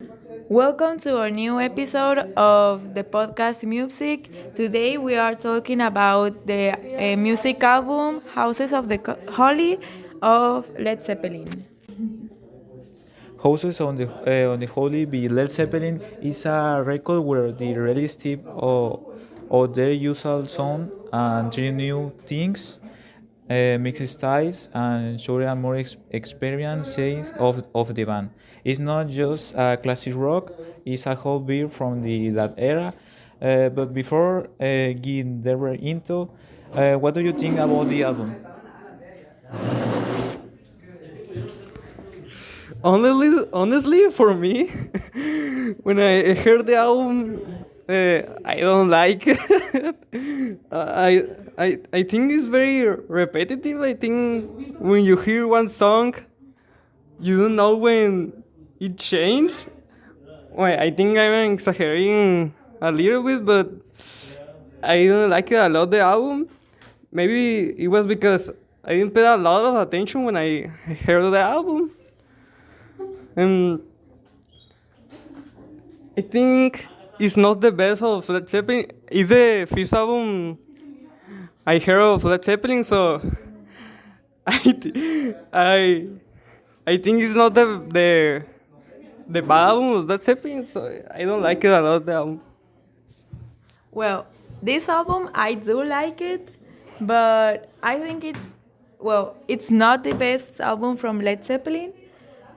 Welcome to our new episode of the podcast Muvsic. Today we are talking about the music album Houses of the Holy of Led Zeppelin. Houses on the Holy by Led Zeppelin is a record where they released of their usual sound and three new things, mixed styles and showed a more experiences of the band. It's not just classic rock; it's a whole beat from that era. But before getting there into, what do you think about the album? Honestly, for me, when I heard the album, I don't like it. I think it's very repetitive. I think when you hear one song, you don't know when it changed. Well, I think I'm exaggerating a little bit, but I don't like it a lot. The album. Maybe it was because I didn't pay a lot of attention when I heard the album. And I think it's not the best of Led Zeppelin. It's the first album I heard of Led Zeppelin, so I I think it's not the bad album of Led Zeppelin, so I don't like it a lot. The album. Well, this album I do like it, but I think it's not the best album from Led Zeppelin,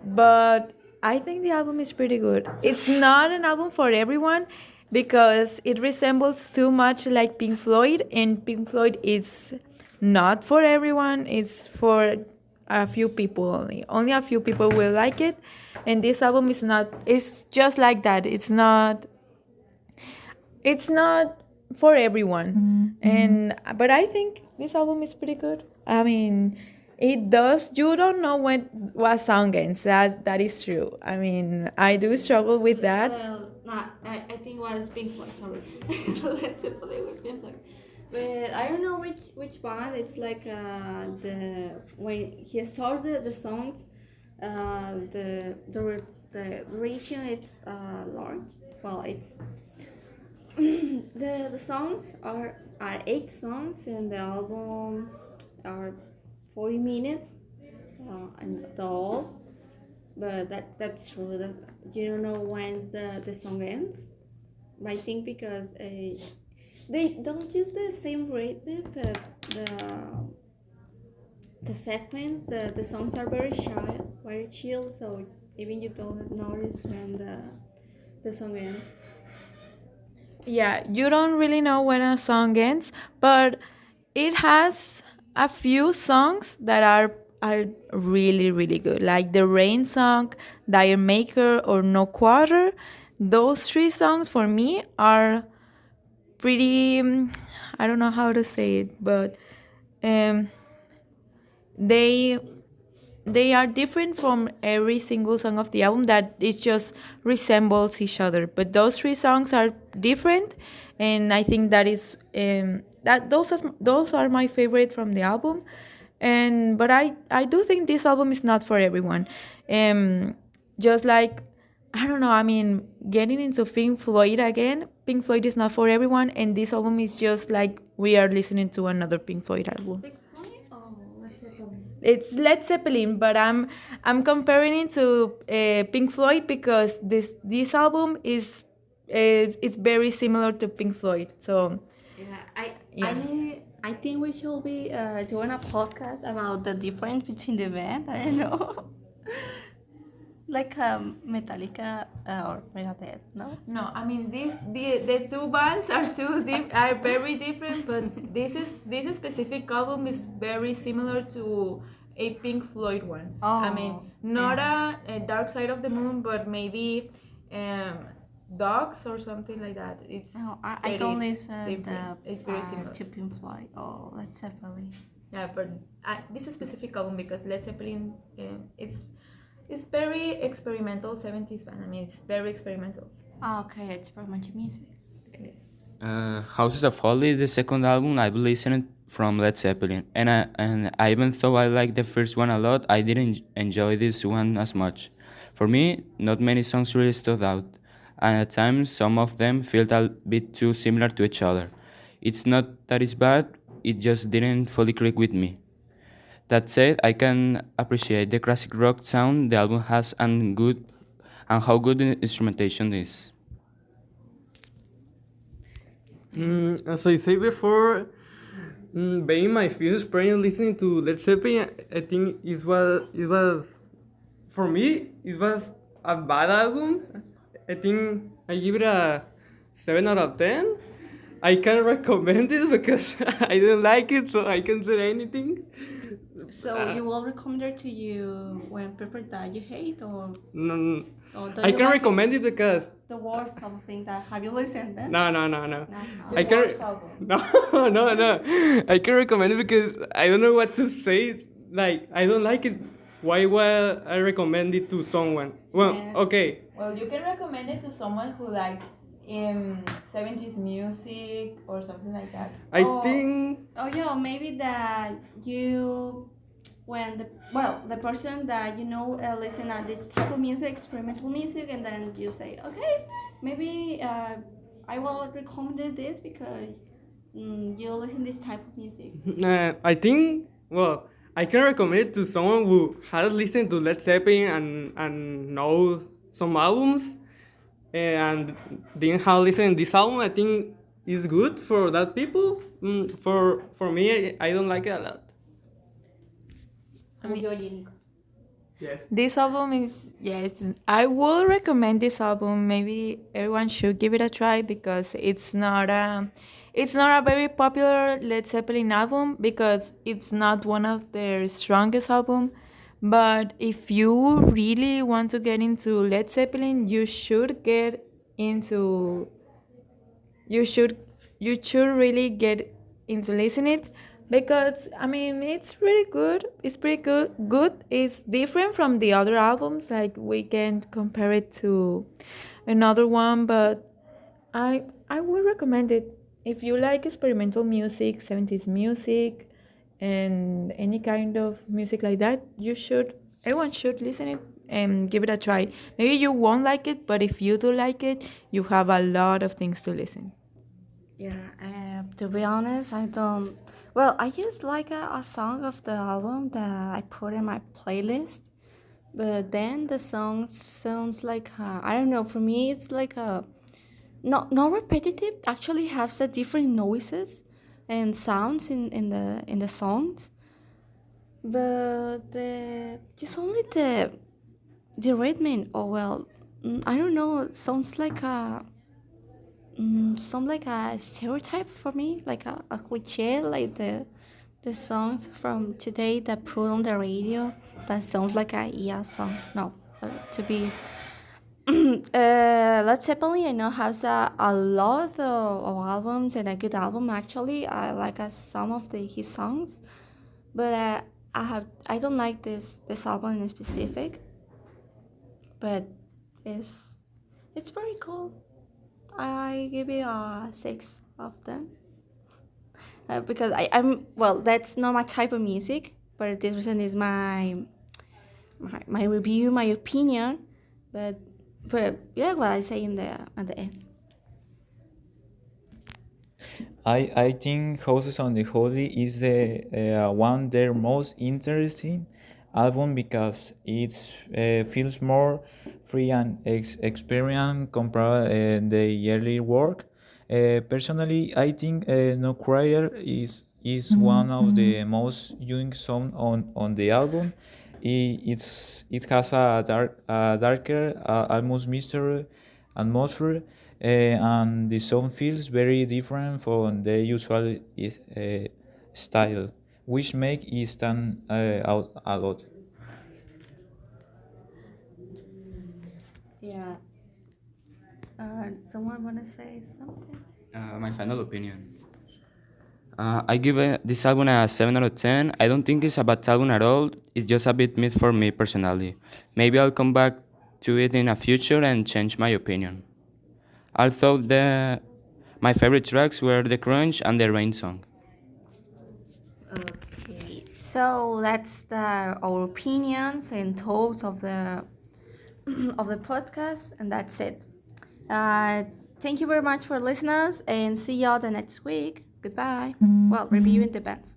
but I think the album is pretty good. It's not an album for everyone because it resembles too much like Pink Floyd, and Pink Floyd is not for everyone. It's for a few people only. Only a few people will like it, and this album is not. It's just like that. It's not for everyone. And but I think this album is pretty good. I mean, it does. You don't know when what song ends. That is true. I mean, I do struggle with that. Well, not. I think it was Pink Floyd. Sorry, let's play with Pink Floyd. But I don't know which band. It's like the when he started the songs, the duration it's large. Well, it's the songs are 8 songs and the album are 40 minutes and the all. But that's true. That you don't know when the song ends. I think because they don't use the same rhythm, but the sequence, the songs are very chill. So even you don't notice when the song ends. Yeah, you don't really know when a song ends, but it has a few songs that are really really good, like the Rain song, Dire Maker, or No Quarter. Those three songs for me are pretty. I don't know how to say it, but um, they they are different from every single song of the album, that it just resembles each other, but those three songs are different, and I think that is that those are my favorite from the album. And but I do think this album is not for everyone. Just like, I don't know, I mean, getting into Pink Floyd again, Pink Floyd is not for everyone, and this album is just like we are listening to another Pink Floyd album. Big Floyd? Oh, let's say It's Led Zeppelin, but I'm comparing it to Pink Floyd because this album is it's very similar to Pink Floyd. So Yeah, I yeah, I mean, I think we should be doing a podcast about the difference between the band. I don't know, like Metallica or Megadeth, no? no, I mean the two bands are very different, but this specific album is very similar to a Pink Floyd one. I mean, Oh, not yeah. a Dark Side of the Moon, but maybe um, Dogs or something like that. It's No, I very don't listen different. It's very similar. to Pink Floyd or Led Zeppelin. Yeah, but this is specific album because Led Zeppelin, it's very experimental 70s band. I mean, it's very experimental. Okay, it's romantic music. Yes. Houses of Holy is the second album I've listened from Led Zeppelin, and I even though I like the first one a lot, I didn't enjoy this one as much. For me, not many songs really stood out, and at times some of them felt a bit too similar to each other. It's not that it's bad, it just didn't fully click with me. That said, I can appreciate the classic rock sound the album has and how good the instrumentation is. As I said before, being my first experience listening to Led Zeppelin, I think it was for me it was a bad album. I think I give it a 7 out of 10. I can't recommend it because I didn't like it, so I can't say anything. So you will recommend it to you when people that you hate, No, or don't I you can like recommend it because the worst of things that have you listened then? no. No. I can no. I can recommend it because I don't know what to say. It's like I don't like it. Why would I recommend it to someone? Well, Yeah. okay. Well, you can recommend it to someone who likes 70s music or something like that. I think Oh yeah, maybe that you when the person that you know listen to this type of music, experimental music, and then you say, okay, maybe I will recommend this because you listen this type of music. I think well, I can recommend it to someone who has listened to Led Zeppelin and know some albums and didn't have listened this album. I think is good for that people. For me, I don't like it a lot. I mean, Oye, Nico. Yes. this album is, yes, I will recommend this album. Maybe everyone should give it a try because it's not a very popular Led Zeppelin album because it's not one of their strongest album. But if you really want to get into Led Zeppelin, into you should you should really get into listening it because I mean it's really good. It's pretty good. It's different from the other albums. Like we can compare it to another one, but I would recommend it if you like experimental music, 70s music, and any kind of music like that. Everyone should listen it and give it a try. Maybe you won't like it, but if you do like it, you have a lot of things to listen. Yeah, to be honest, I don't. Well, I just like a song of the album that I put in my playlist, but then the song sounds like I don't know. For me, it's like a not repetitive. Actually, has the different noises and sounds in the songs, but the just only the rhythm. Oh well, I don't know. It sounds like a some like a stereotype for me, like a cliche, like the songs from today that put on the radio. That sounds like a yeah song. No, to be Led Zeppelin, I know has a lot of albums and a good album actually. I like some of his songs, but I don't like this album in specific. But it's it's very cool. I give it a 6 of them. Because I'm well, that's not my type of music, but this reason is my review, my opinion. But but yeah, what I say in the at the end. I think Houses on the Holy is the one their most interesting album because it feels more free and experience compared the early work. Personally, I think No Crier is one of the most unique songs on the album. It has a darker, almost mystery atmosphere, and the song feels very different from the usual style, which make it stand out a lot. Yeah. Someone wanna say something? My final opinion. I give this album a 7 out of 10. I don't think it's a bad album at all. It's just a bit mid for me personally. Maybe I'll come back to it in a future and change my opinion. I thought my favorite tracks were The Crunch and the Rain song. Okay, so that's our opinions and thoughts of of the podcast, and that's it. Uh, Thank you very much for listeners, and see y'all the next week. Goodbye. Well, reviewing the bands.